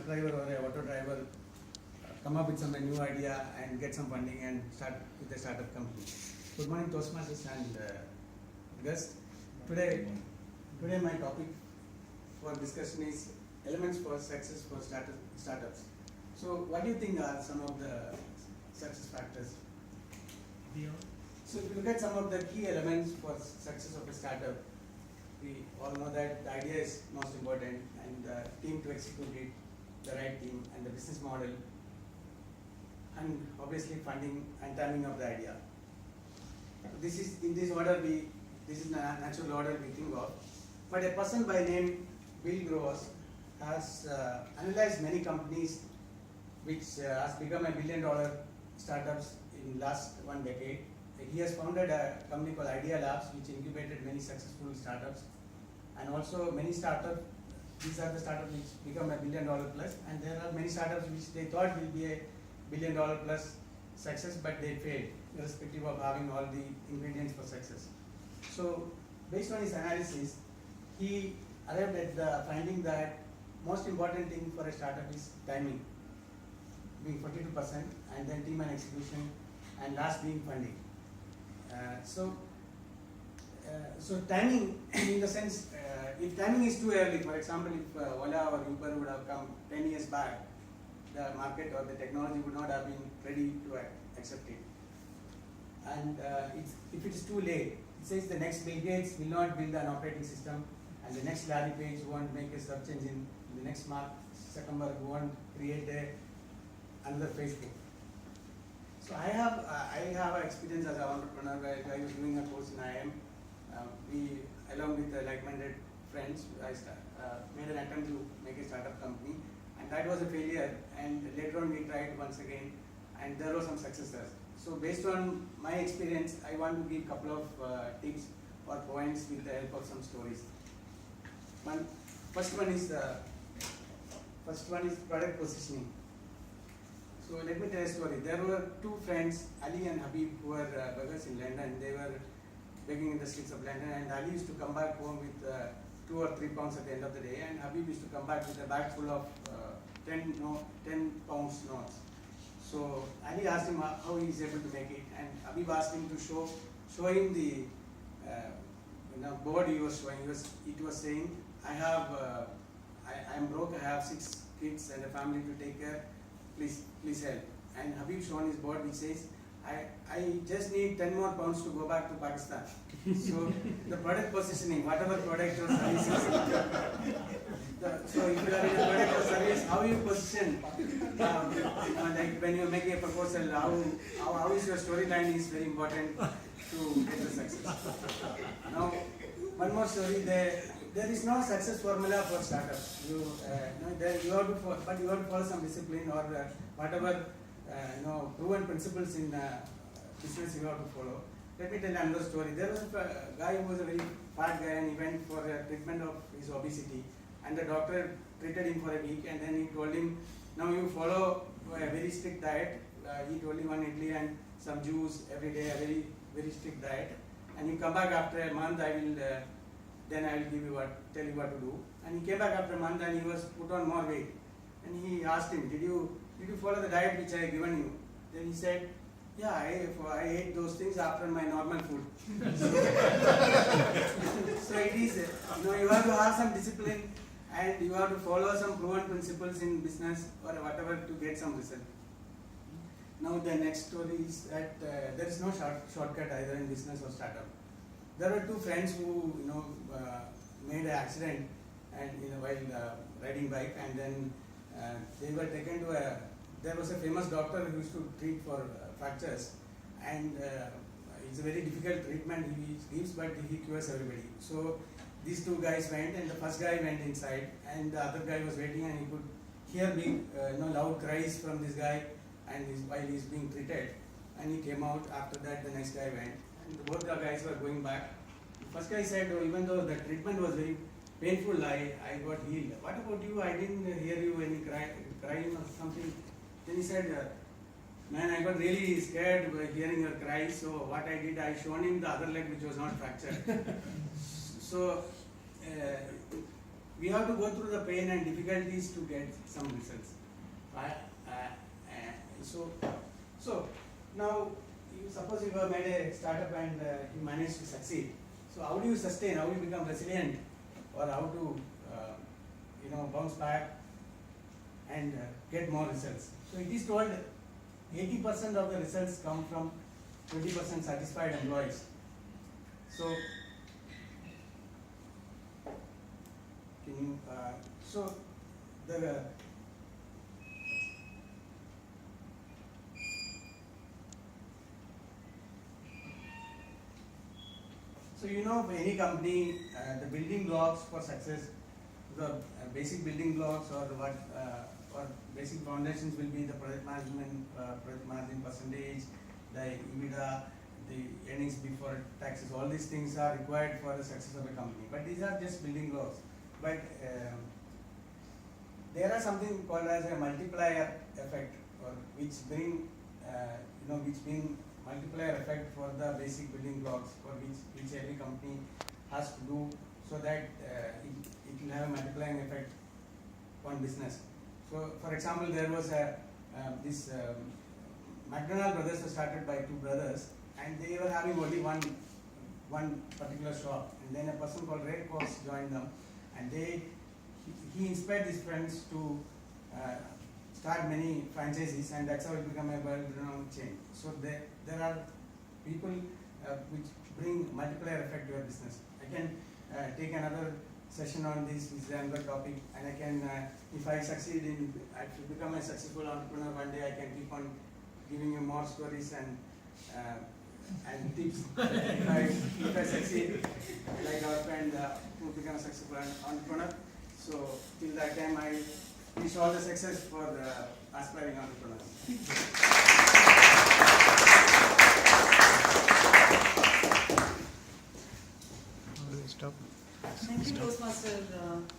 driver or a auto driver come up with some new idea and get some funding and start with a startup company. Good morning, Toastmasters and guests. Today my topic for discussion is elements for success for startups. So what do you think are some of the success factors? So if you look at some of the key elements for success of a startup, we all know that the idea is most important and the team to execute it, the right team and the business model, and obviously funding and timing of the idea. This is in this order this is the natural order we think of. But a person by name Bill Gross has analyzed many companies which has become $1 billion startups in last 1 decade. He has founded a company called Idea Labs, which incubated many successful startups, and also many startups. These are the startups which become $1 billion plus, and there are many startups which they thought will be a $1 billion plus success, but they failed, irrespective of having all the ingredients for success. So, based on his analysis, he arrived at the finding that most important thing for a startup is timing, being 42%, and then team and execution, and last being funding. So timing, in the sense, if timing is too early, for example, if Ola or Uber would have come 10 years back, the market or the technology would not have been ready to accept it. And if it is too late, it says the next Bill Gates will not build an operating system, and the next Larry Page won't make a search engine, the next Mark Zuckerberg won't create another Facebook. So I have experience as an entrepreneur where I was doing a course in IIM. We, along with like-minded friends, I made an attempt to make a startup company, and that was a failure. And later on, we tried once again, and there were some successes. So based on my experience, I want to give a couple of tips or points with the help of some stories. First one is product positioning. So let me tell a story. There were two friends, Ali and Habib, who were beggars in London. They were begging in the streets of London, and Ali used to come back home with 2 or 3 pounds at the end of the day, and Habib used to come back with a bag full of 10 pounds notes. So Ali asked him how he is able to make it, and Habib asked him to show him the board he was showing. It was saying, I am broke, I have 6 kids and a family to take care, please help. And Habib shown his board which says, I just need 10 more pounds to go back to Pakistan. So the product positioning, whatever product or service so if you are in a product or service, how you position, like when you make a proposal, how is your storyline is very important to get the success. Now, one more story, there is no success formula for startups. You have to follow some discipline or whatever proven principles in business you have to follow. Let me tell another story. There was a guy who was a very fat guy, and he went for a treatment of his obesity, and the doctor treated him for a week, and then he told him, now you follow a very strict diet, eat only 1 idli and some juice every day, a very, very strict diet, and you come back after a month, then I will tell you what to do. And he came back after a month, and he was put on more weight. And he asked him, did you follow the diet which I have given you? Then he said, yeah, I ate those things after my normal food. So it is, you have to have some discipline, and you have to follow some proven principles in business or whatever to get some result. Now the next story is that there is no shortcut either in business or startup. There were two friends who made an accident and while riding bike, and then they were taken to there was a famous doctor who used to treat for fractures, and it's a very difficult treatment he gives, but he cures everybody. So these two guys went, and the first guy went inside, and the other guy was waiting, and he could hear big loud cries from this guy, and while he's being treated, and he came out. After that, the next guy went, and both the guys were going back. The first guy said, even though the treatment was very painful, I got healed. What about you? I didn't hear you any crying or something. Then he said, man, I got really scared by hearing your cries, so what I did, I shown him the other leg which was not fractured. So we have to go through the pain and difficulties to get some results. So now, you suppose you have made a startup and you managed to succeed. So how do you sustain? How do you become resilient, or how to bounce back and get more results? So it is told 80% of the results come from 20% satisfied employees. So can you so the So for any company, the building blocks for success, the basic building blocks or basic foundations will be the project management, project margin percentage, the EBITDA, the earnings before taxes. All these things are required for the success of a company. But these are just building blocks. But there are something called as a multiplier effect, or which bring multiplier effect for the basic building blocks for which every company has to do, so that it will have a multiplying effect on business. So, for example, there was this McDonald brothers was started by two brothers, and they were having only one particular shop, and then a person called Ray Kroc joined them, and he inspired his friends to start many franchises, and that's how it became a well-renowned chain. So there are people which bring multiplier effect to your business. I can take another session on this, which is another topic, and I can, if I succeed I become a successful entrepreneur one day, I can keep on giving you more stories and tips. if I succeed, like our friend who become a successful entrepreneur. So till that time, I wish all the success for the aspiring entrepreneurs. Thank you, Toastmaster